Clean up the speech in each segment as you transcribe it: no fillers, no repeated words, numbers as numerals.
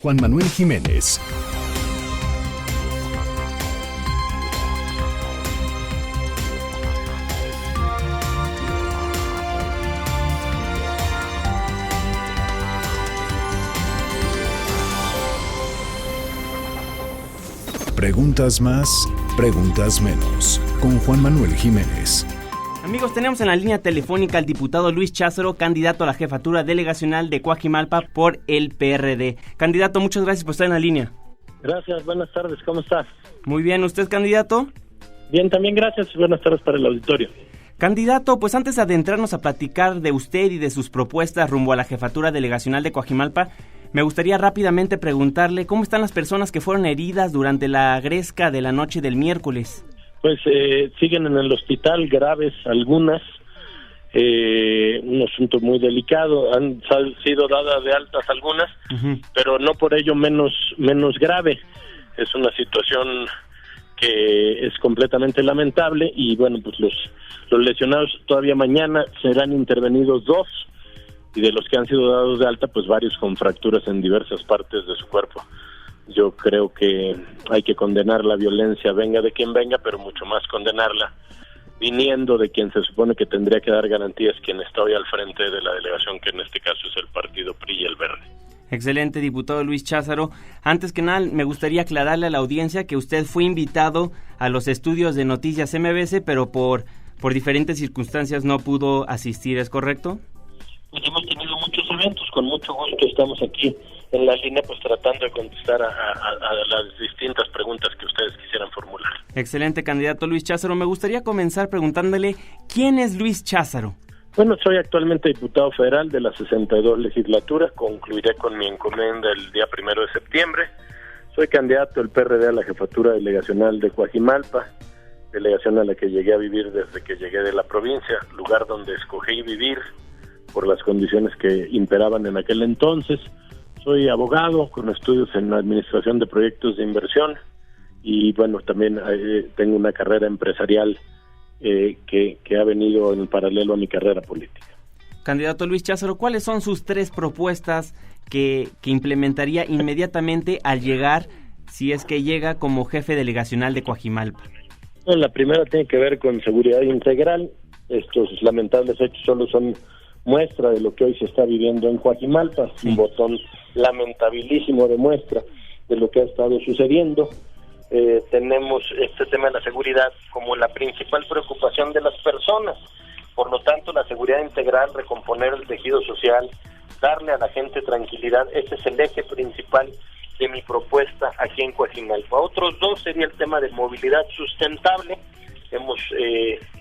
Juan Manuel Jiménez. Preguntas más, preguntas menos. Con Juan Manuel Jiménez. Amigos, tenemos en la línea telefónica al diputado Luis Cházaro, candidato a la jefatura delegacional de Coajimalpa por el PRD. Candidato, muchas gracias por estar en la línea. Gracias, buenas tardes, ¿cómo está? Muy bien, ¿usted, candidato? Bien, también gracias, buenas tardes para el auditorio. Candidato, pues antes de adentrarnos a platicar de usted y de sus propuestas rumbo a la jefatura delegacional de Coajimalpa, me gustaría rápidamente preguntarle cómo están las personas que fueron heridas durante la gresca de la noche del miércoles. Pues siguen en el hospital, graves algunas, un asunto muy delicado, han sido dadas de altas algunas, pero no por ello menos grave. Es una situación que es completamente lamentable y bueno, pues los lesionados todavía mañana serán intervenidos 2 y de los que han sido dados de alta, pues varios con fracturas en diversas partes de su cuerpo. Yo creo que hay que condenar la violencia, venga de quien venga, pero mucho más condenarla viniendo de quien se supone que tendría que dar garantías, quien está hoy al frente de la delegación, que en este caso es el partido PRI y el Verde. Excelente, diputado Luis Cházaro. Antes que nada, me gustaría aclararle a la audiencia que usted fue invitado a los estudios de Noticias MBC, pero por diferentes circunstancias no pudo asistir, ¿es correcto? Pues hemos tenido muchos eventos, con mucho gusto estamos aquí en la línea, pues tratando de contestar a las distintas preguntas que ustedes quisieran formular. Excelente, candidato Luis Cházaro. Me gustaría comenzar preguntándole, ¿quién es Luis Cházaro? Bueno, soy actualmente diputado federal de la 62 legislatura, concluiré con mi encomienda el día 1 de septiembre. Soy candidato del PRD a la jefatura delegacional de Coajimalpa, delegación a la que llegué a vivir desde que llegué de la provincia, lugar donde escogí vivir por las condiciones que imperaban en aquel entonces. Soy abogado con estudios en administración de proyectos de inversión y bueno, también tengo una carrera empresarial que ha venido en paralelo a mi carrera política. Candidato Luis Cházaro, ¿cuáles son sus 3 propuestas que implementaría inmediatamente al llegar, si es que llega como jefe delegacional de Coajimalpa? Bueno, la primera tiene que ver con seguridad integral. Estos lamentables hechos solo son muestra de lo que hoy se está viviendo en Coajimalpa, un botón lamentabilísimo de muestra de lo que ha estado sucediendo. Tenemos este tema de la seguridad como la principal preocupación de las personas, por lo tanto la seguridad integral, recomponer el tejido social, darle a la gente tranquilidad, ese es el eje principal de mi propuesta aquí en Coajimalpa. Otros 2 sería el tema de movilidad sustentable. Hemos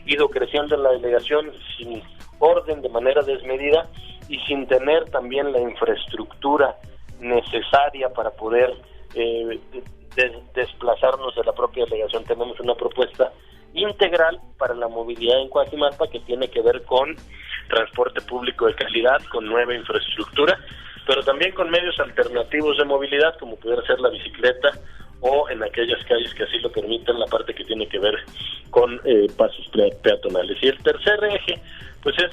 ido creciendo en la delegación sin orden, de manera desmedida y sin tener también la infraestructura necesaria para poder desplazarnos de la propia delegación. Tenemos una propuesta integral para la movilidad en Coajimalpa que tiene que ver con transporte público de calidad, con nueva infraestructura, pero también con medios alternativos de movilidad como pudiera ser la bicicleta o en aquellas calles que así lo permiten, la parte que tiene que ver con pasos peatonales. Y el tercer eje pues es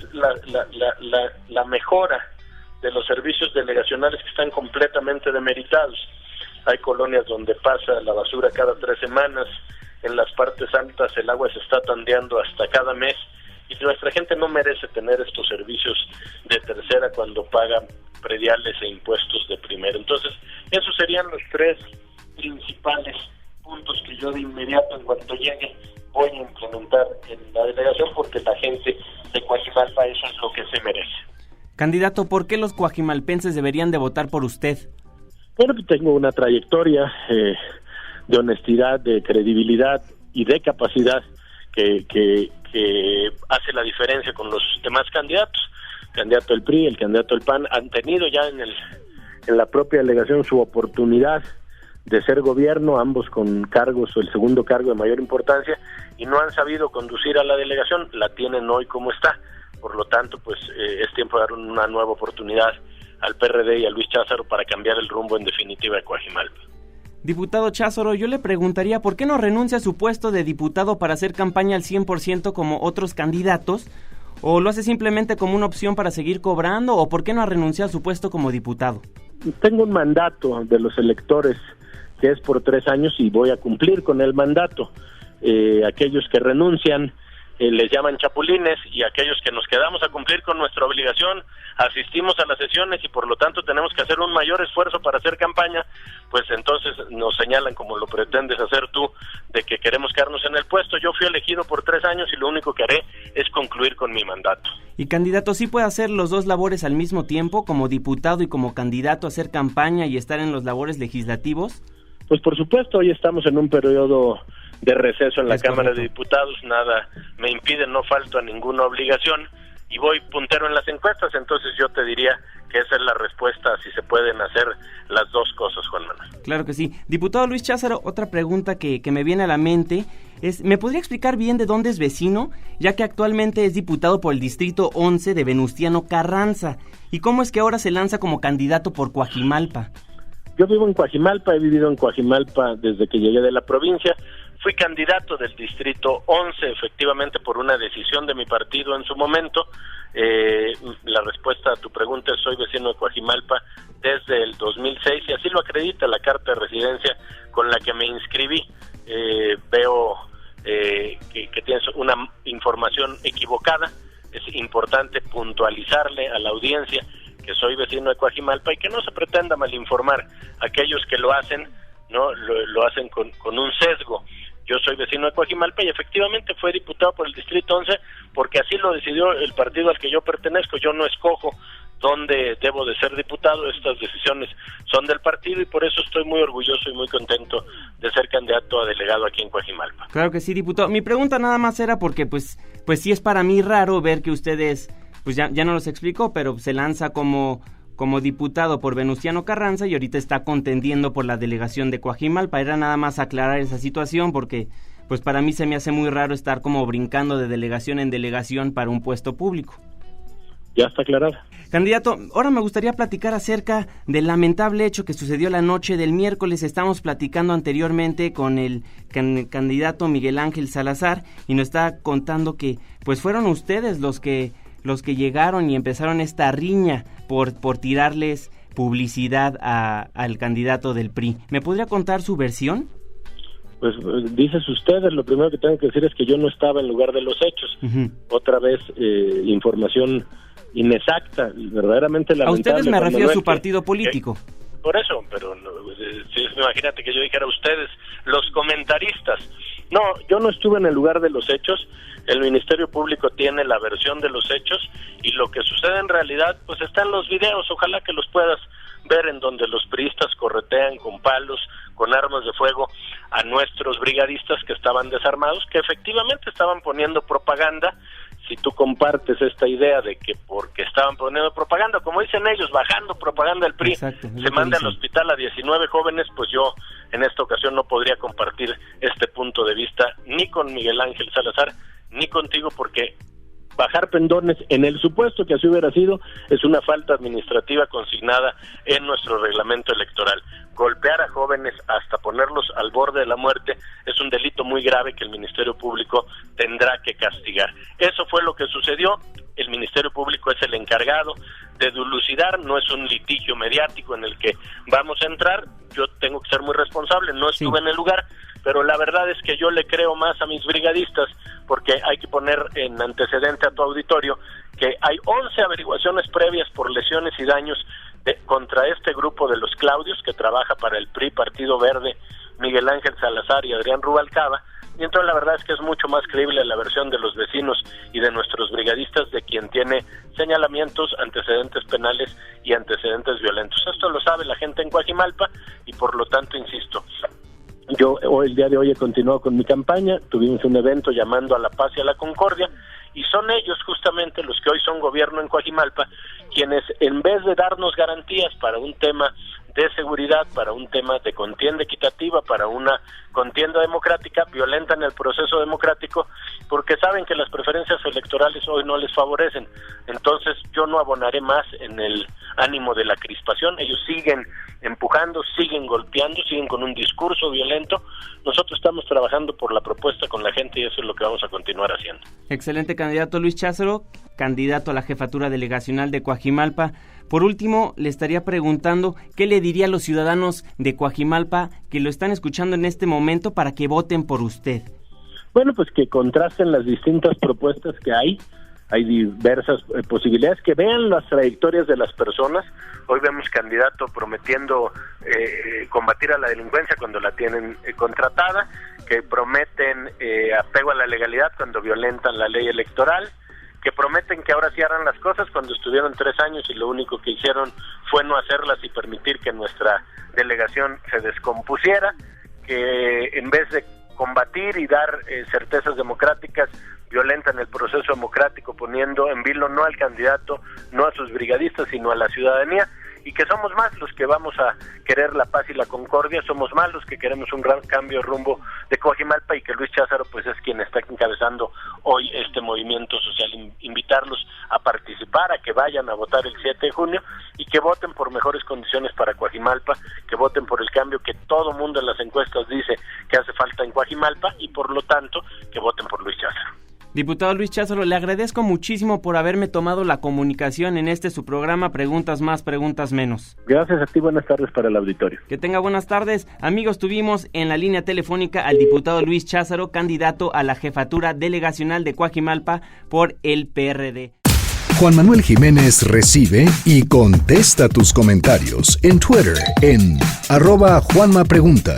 la mejora de los servicios delegacionales que están completamente demeritados. Hay colonias donde pasa la basura cada 3 semanas, en las partes altas el agua se está tandeando hasta cada mes y nuestra gente no merece tener estos servicios de tercera cuando paga prediales e impuestos de primera. Entonces, esos serían los 3 principales puntos que yo de inmediato, en cuanto llegue, voy a implementar en la delegación, porque la gente de Coajimalpa eso es lo que se merece. Candidato, ¿por qué los coajimalpenses deberían de votar por usted? Bueno, pues tengo una trayectoria de honestidad, de credibilidad y de capacidad que hace la diferencia con los demás candidatos. El candidato del PRI, el candidato del PAN han tenido ya en la propia delegación su oportunidad de ser gobierno, ambos con cargos o el segundo cargo de mayor importancia, y no han sabido conducir a la delegación, la tienen hoy como está. Por lo tanto, pues es tiempo de dar una nueva oportunidad al PRD y a Luis Cházaro para cambiar el rumbo en definitiva de Coajimalpa. Diputado Cházaro, yo le preguntaría, ¿por qué no renuncia a su puesto de diputado para hacer campaña al 100% como otros candidatos? ¿O lo hace simplemente como una opción para seguir cobrando? ¿O por qué no ha renunciado a su puesto como diputado? tengo un mandato de los electores que es por 3 años y voy a cumplir con el mandato. Aquellos que renuncian les llaman chapulines, y aquellos que nos quedamos a cumplir con nuestra obligación, asistimos a las sesiones y por lo tanto tenemos que hacer un mayor esfuerzo para hacer campaña, pues entonces nos señalan, como lo pretendes hacer tú, de que queremos quedarnos en el puesto. Yo fui elegido por 3 años y lo único que haré es concluir con mi mandato. Y candidato, ¿sí puede hacer los dos labores al mismo tiempo, como diputado y como candidato, hacer campaña y estar en los labores legislativos? Pues por supuesto, hoy estamos en un periodo de receso en la Cámara de Diputados, nada me impide, no falto a ninguna obligación y voy puntero en las encuestas, entonces yo te diría que esa es la respuesta, si se pueden hacer las dos cosas, Juan Manuel. Claro que sí. Diputado Luis Cházaro, otra pregunta que me viene a la mente es, ¿me podría explicar bien de dónde es vecino, ya que actualmente es diputado por el Distrito 11 de Venustiano Carranza, y cómo es que ahora se lanza como candidato por Coajimalpa? Yo vivo en Coajimalpa, he vivido en Coajimalpa desde que llegué de la provincia. Fui candidato del Distrito 11, efectivamente, por una decisión de mi partido en su momento. La respuesta a tu pregunta es: soy vecino de Coajimalpa desde el 2006, y así lo acredita la carta de residencia con la que me inscribí. Veo que tienes una información equivocada. Es importante puntualizarle a la audiencia que soy vecino de Coajimalpa y que no se pretenda malinformar. Aquellos que lo hacen, no lo hacen con un sesgo. Yo soy vecino de Coajimalpa y efectivamente fue diputado por el Distrito 11 porque así lo decidió el partido al que yo pertenezco. Yo no escojo dónde debo de ser diputado, estas decisiones son del partido y por eso estoy muy orgulloso y muy contento de ser candidato a delegado aquí en Coajimalpa. Claro que sí, diputado. Mi pregunta nada más era porque pues sí es para mí raro ver que ustedes, pues ya no los explicó, pero se lanza como diputado por Venustiano Carranza y ahorita está contendiendo por la delegación de Coajimalpa. Era nada más aclarar esa situación porque pues para mí se me hace muy raro estar como brincando de delegación en delegación para un puesto público. Ya está aclarado. Candidato, ahora me gustaría platicar acerca del lamentable hecho que sucedió la noche del miércoles. Estamos platicando anteriormente con el candidato Miguel Ángel Salazar y nos está contando que pues fueron ustedes los que llegaron y empezaron esta riña por tirarles publicidad al candidato del PRI. ¿Me podría contar su versión? Pues dices ustedes, lo primero que tengo que decir es que yo no estaba en lugar de los hechos. Uh-huh. Otra vez, información inexacta, verdaderamente lamentable. A ustedes me refiero a su partido político. Por eso, pero imagínate que yo dijera ustedes, los comentaristas. No, yo no estuve en el lugar de los hechos. El Ministerio Público tiene la versión de los hechos y lo que sucede en realidad pues está en los videos, ojalá que los puedas ver, en donde los priistas corretean con palos, con armas de fuego a nuestros brigadistas que estaban desarmados, que efectivamente estaban poniendo propaganda. Si tú compartes esta idea de que porque estaban poniendo propaganda, como dicen ellos, bajando propaganda del PRI, exacto, se manda al hospital a 19 jóvenes, pues yo en esta ocasión no podría compartir este punto de vista ni con Miguel Ángel Salazar ni contigo, porque bajar pendones, en el supuesto que así hubiera sido, es una falta administrativa consignada en nuestro reglamento electoral. Golpear a jóvenes hasta ponerlos al borde de la muerte es un delito muy grave que el Ministerio Público tendrá que castigar. Eso fue lo que sucedió. El Ministerio Público es el encargado de dilucidar, no es un litigio mediático en el que vamos a entrar. Yo tengo que ser muy responsable, no estuve en el lugar, pero la verdad es que yo le creo más a mis brigadistas, porque hay que poner en antecedente a tu auditorio que hay 11 averiguaciones previas por lesiones y daños contra este grupo de los Claudios, que trabaja para el PRI, Partido Verde, Miguel Ángel Salazar y Adrián Rubalcaba, y entonces la verdad es que es mucho más creíble la versión de los vecinos y de nuestros brigadistas, de quien tiene señalamientos, antecedentes penales y antecedentes violentos. Esto lo sabe la gente en Coajimalpa y por lo tanto, insisto, yo el día de hoy he continuado con mi campaña. Tuvimos un evento llamando a la paz y a la concordia, y son ellos justamente los que hoy son gobierno en Coajimalpa, quienes en vez de darnos garantías para un tema de seguridad, para un tema de contienda equitativa, para una contienda democrática, violentan el proceso democrático porque saben que las preferencias electorales hoy no les favorecen. Entonces yo no abonaré más en el ánimo de la crispación. Ellos siguen empujando, siguen golpeando, siguen con un discurso violento. Nosotros estamos trabajando por la propuesta con la gente y eso es lo que vamos a continuar haciendo. Excelente, candidato Luis Cházaro, candidato a la jefatura delegacional de Coajimalpa. Coajimalpa. Por último, le estaría preguntando qué le diría a los ciudadanos de Coajimalpa que lo están escuchando en este momento para que voten por usted. Bueno, pues que contrasten las distintas propuestas que hay diversas posibilidades, que vean las trayectorias de las personas. Hoy vemos candidato prometiendo combatir a la delincuencia cuando la tienen contratada, que prometen apego a la legalidad cuando violentan la ley electoral, que prometen que ahora sí harán las cosas cuando estuvieron 3 años y lo único que hicieron fue no hacerlas y permitir que nuestra delegación se descompusiera, que en vez de combatir y dar certezas democráticas, violentan el proceso democrático poniendo en vilo no al candidato, no a sus brigadistas, sino a la ciudadanía, y que somos más los que vamos a querer la paz y la concordia, somos más los que queremos un gran cambio de rumbo de Coajimalpa, y que Luis Cházaro pues es quien está encabezando hoy este movimiento social. Invitarlos a participar, a que vayan a votar el 7 de junio y que voten por mejores condiciones para Coajimalpa, que voten por el cambio que todo mundo en las encuestas dice que hace falta en Coajimalpa, y por lo tanto que voten por Luis Cházaro. Diputado Luis Cházaro, le agradezco muchísimo por haberme tomado la comunicación en su programa Preguntas Más, Preguntas Menos. Gracias a ti, buenas tardes para el auditorio. Que tenga buenas tardes. Amigos, tuvimos en la línea telefónica al diputado Luis Cházaro, candidato a la jefatura delegacional de Coajimalpa por el PRD. Juan Manuel Jiménez recibe y contesta tus comentarios en Twitter en @JuanmaPregunta.